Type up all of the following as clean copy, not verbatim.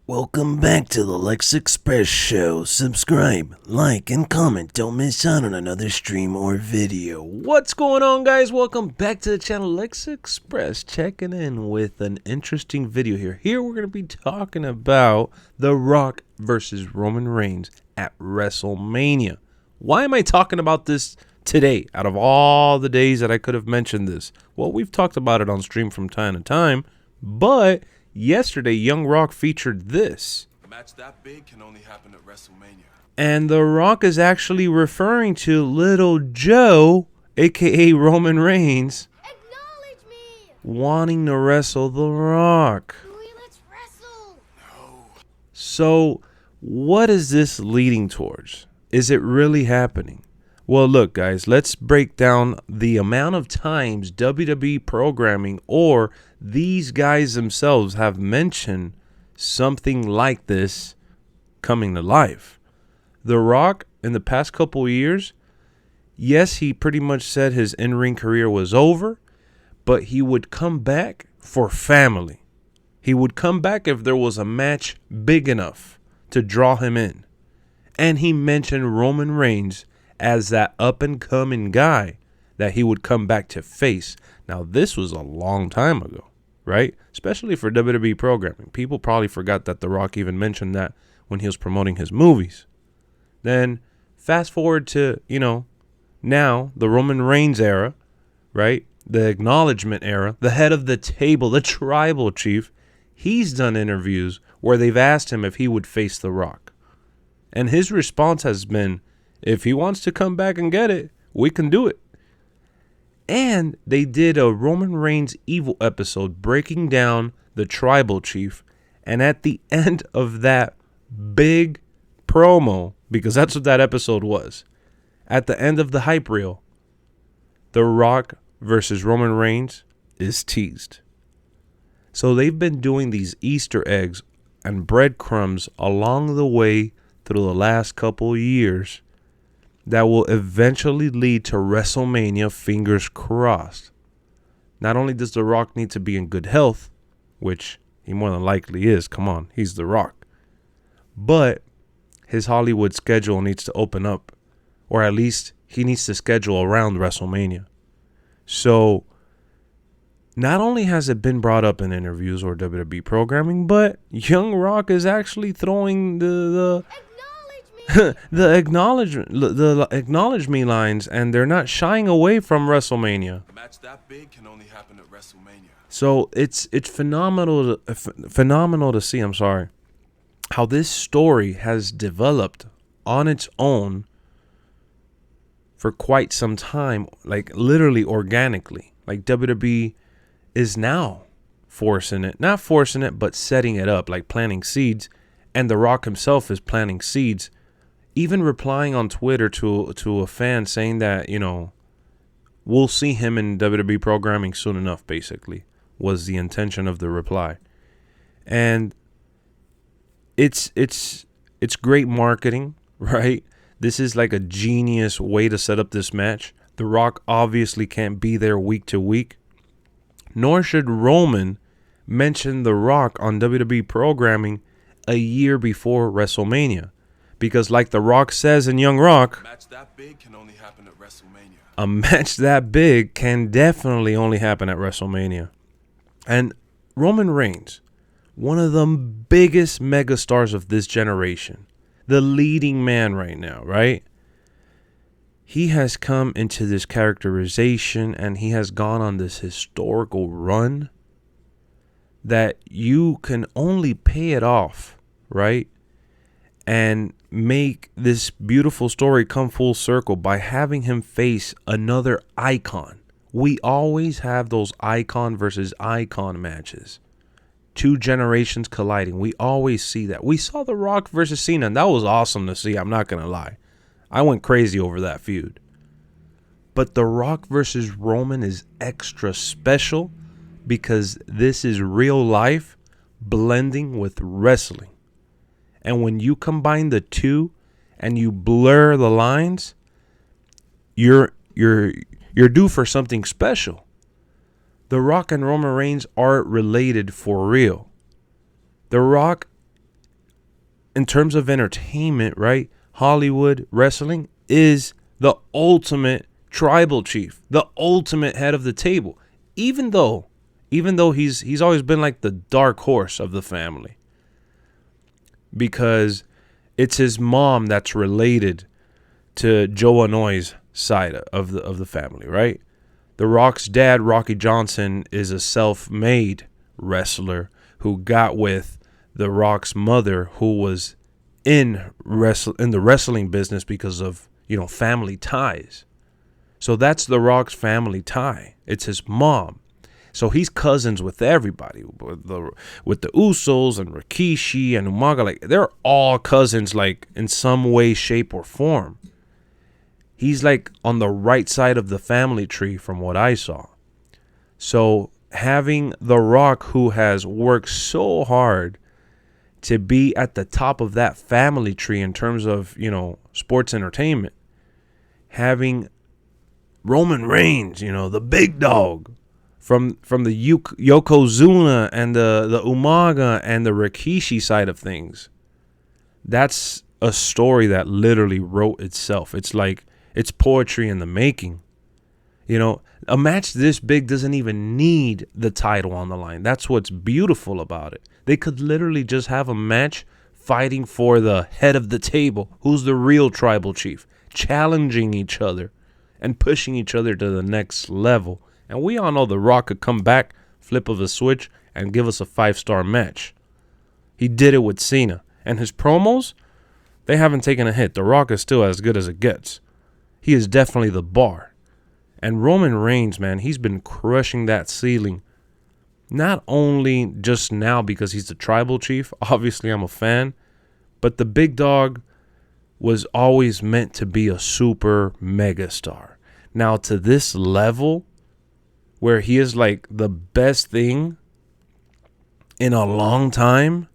Welcome back to the LexxExpress show. Subscribe, like, and comment. Don't miss out on another stream or video. What's going on, guys? Welcome back to the channel LexxExpress. Checking in with an interesting video here. Here we're going to be talking about The Rock versus Roman Reigns at WrestleMania. Why am I talking about this today? Out of all the days that I could have mentioned this. Well, we've talked about it on stream from time to time, but yesterday, Young Rock featured this. A match that big can only happen at WrestleMania. And The Rock is actually referring to Little Joe, a.k.a. Roman Reigns, Acknowledge me! wanting to wrestle The Rock. Louie, let's wrestle! No. So, what is this leading towards? Is it really happening? Well, look, guys, let's break down the amount of times WWE programming or these guys themselves have mentioned something like this coming to life. The Rock, in the past couple of years, yes, he pretty much said his in-ring career was over, but he would come back for family. He would come back if there was a match big enough to draw him in. And he mentioned Roman Reigns as that up-and-coming guy that he would come back to face. Now, this was a long time ago, right? Especially for WWE programming. People probably forgot that The Rock even mentioned that when he was promoting his movies. Then, fast forward to, now, the Roman Reigns era, right? The acknowledgement era, the head of the table, the tribal chief. He's done interviews where they've asked him if he would face The Rock. And his response has been, if he wants to come back and get it, we can do it. And they did a Roman Reigns Evil episode breaking down the tribal chief. And at the end of that big promo, because that's what that episode was, at the end of the hype reel, The Rock versus Roman Reigns is teased. So they've been doing these Easter eggs and breadcrumbs along the way through the last couple of years that will eventually lead to WrestleMania, fingers crossed. Not only does The Rock need to be in good health, which he more than likely is, come on, he's The Rock, but his Hollywood schedule needs to open up, or at least he needs to schedule around WrestleMania. So, not only has it been brought up in interviews or WWE programming, but Young Rock is actually throwing the the acknowledge me lines, and they're not shying away from WrestleMania. A match that big can only happen at WrestleMania. So it's phenomenal to see. How this story has developed on its own for quite some time, like literally organically. Like WWE is now not forcing it, but setting it up, like planting seeds, and The Rock himself is planting seeds. Even replying on Twitter to a fan saying that, we'll see him in WWE programming soon enough, basically, was the intention of the reply. And it's great marketing, right? This is like a genius way to set up this match. The Rock obviously can't be there week to week, nor should Roman mention The Rock on WWE programming a year before WrestleMania. Because like The Rock says in Young Rock, a match that big can only happen at WrestleMania. A match that big can definitely only happen at WrestleMania. And Roman Reigns, one of the biggest megastars of this generation, the leading man right now, right? He has come into this characterization and he has gone on this historical run that you can only pay it off, right? And make this beautiful story come full circle by having him face another icon. We always have those icon versus icon matches. Two generations colliding. We always see that. We saw The Rock versus Cena, and that was awesome to see. I'm not going to lie. I went crazy over that feud. But The Rock versus Roman is extra special because this is real life blending with wrestling. And when you combine the two and you blur the lines, you're due for something special. The Rock and Roman Reigns are related for real. The Rock in terms of entertainment, right? Hollywood wrestling is the ultimate tribal chief, the ultimate head of the table. Even though he's always been like the dark horse of the family, because it's his mom that's related to Joe Anoa'i's side of the family, right? The Rock's dad, Rocky Johnson, is a self-made wrestler who got with the Rock's mother, who was in the wrestling business because of, family ties. So that's the Rock's family tie. It's his mom. So he's cousins with everybody, with the Usos and Rikishi and Umaga. Like, they're all cousins, like, in some way, shape, or form. He's like on the right side of the family tree from what I saw. So having The Rock, who has worked so hard to be at the top of that family tree in terms of, sports entertainment, having Roman Reigns, the big dog, from the Yokozuna and the Umaga and the Rikishi side of things. That's a story that literally wrote itself. It's like, it's poetry in the making. A match this big doesn't even need the title on the line. That's what's beautiful about it. They could literally just have a match fighting for the head of the table, who's the real tribal chief, challenging each other and pushing each other to the next level. And we all know The Rock could come back, flip of a switch, and give us a 5-star match. He did it with Cena. And his promos, they haven't taken a hit. The Rock is still as good as it gets. He is definitely the bar. And Roman Reigns, man, he's been crushing that ceiling. Not only just now because he's the tribal chief. Obviously, I'm a fan. But the big dog was always meant to be a super mega star. Now, to this level, where he is like the best thing in a long time,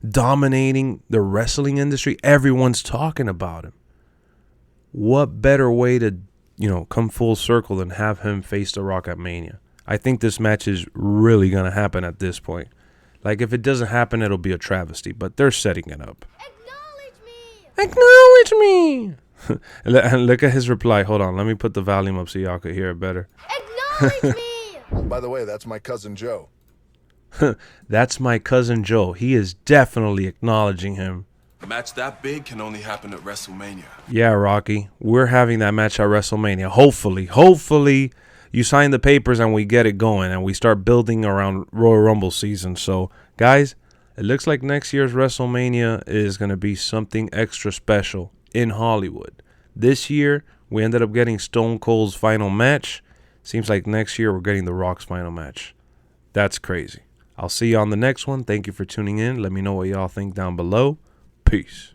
dominating the wrestling industry, everyone's talking about him. What better way to, come full circle than have him face The Rock at Mania? I think this match is really going to happen at this point. Like, if it doesn't happen, it'll be a travesty, but they're setting it up. Acknowledge me! And look at his reply. Hold on, let me put the volume up so y'all could hear it better. Acknowledge me! By the way, that's my cousin Joe. That's my cousin Joe. He is definitely acknowledging him. A match that big can only happen at WrestleMania. Yeah, Rocky. We're having that match at WrestleMania. Hopefully, you sign the papers and we get it going and we start building around Royal Rumble season. So, guys, it looks like next year's WrestleMania is going to be something extra special in Hollywood. This year, we ended up getting Stone Cold's final match. Seems like next year we're getting The Rock's final match. That's crazy. I'll see you on the next one. Thank you for tuning in. Let me know what y'all think down below. Peace.